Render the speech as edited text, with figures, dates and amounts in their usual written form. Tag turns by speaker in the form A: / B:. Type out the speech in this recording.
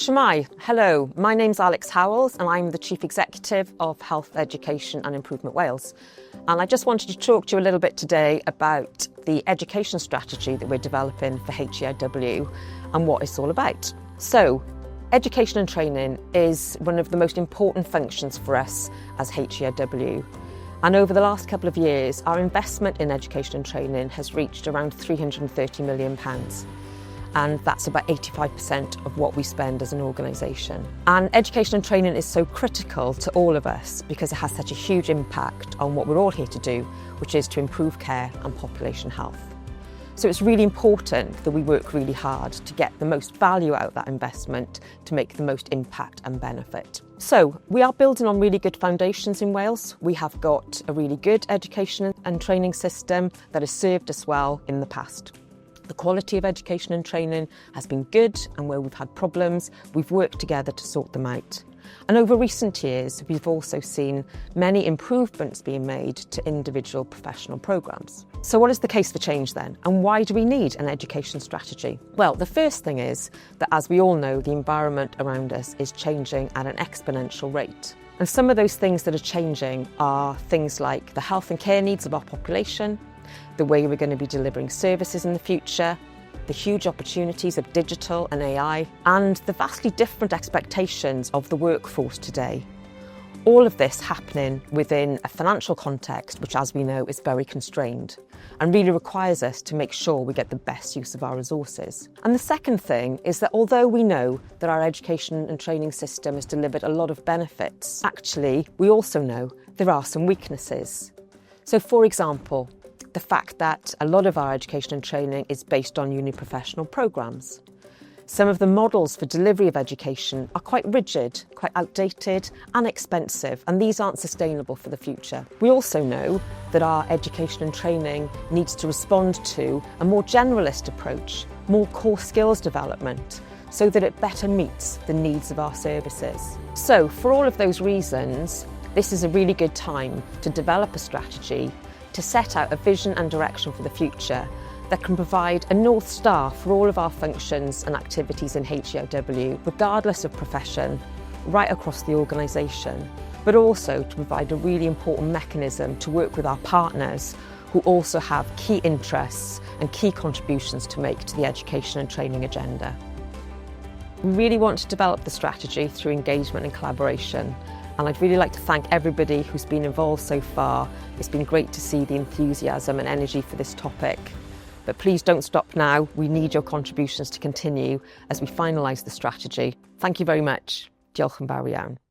A: Shmai, hello, my name's Alex Howells and I'm the Chief Executive of Health, Education and Improvement Wales. And I just wanted to talk to you a little bit today about the education strategy that we're developing for HEIW and what it's all about. So, education and training is one of the most important functions for us as HEIW. And over the last couple of years, our investment in education and training has reached around £330 million. And that's about 85% of what we spend as an organisation. And education and training is so critical to all of us because it has such a huge impact on what we're all here to do, which is to improve care and population health. So it's really important that we work really hard to get the most value out of that investment to make the most impact and benefit. So we are building on really good foundations in Wales. We have got a really good education and training system that has served us well in the past. The quality of education and training has been good, and where we've had problems, we've worked together to sort them out. And over recent years, we've also seen many improvements being made to individual professional programmes. So what is the case for change then? And why do we need an education strategy? Well, the first thing is that, as we all know, the environment around us is changing at an exponential rate. And some of those things that are changing are things like the health and care needs of our population, the way we're going to be delivering services in the future, the huge opportunities of digital and AI, and the vastly different expectations of the workforce today. All of this happening within a financial context which, as we know, is very constrained and really requires us to make sure we get the best use of our resources. And the second thing is that although we know that our education and training system has delivered a lot of benefits, actually we also know there are some weaknesses. So, for example, the fact that a lot of our education and training is based on uni-professional programmes. Some of the models for delivery of education are quite rigid, quite outdated and expensive, and these aren't sustainable for the future. We also know that our education and training needs to respond to a more generalist approach, more core skills development, so that it better meets the needs of our services. So, for all of those reasons, this is a really good time to develop a strategy to set out a vision and direction for the future that can provide a North Star for all of our functions and activities in HEIW, regardless of profession, right across the organisation, but also to provide a really important mechanism to work with our partners who also have key interests and key contributions to make to the education and training agenda. We really want to develop the strategy through engagement and collaboration. And I'd really like to thank everybody who's been involved so far. It's been great to see the enthusiasm and energy for this topic. But please don't stop now. We need your contributions to continue as we finalise the strategy. Thank you very much. Diolch yn fawr iawn.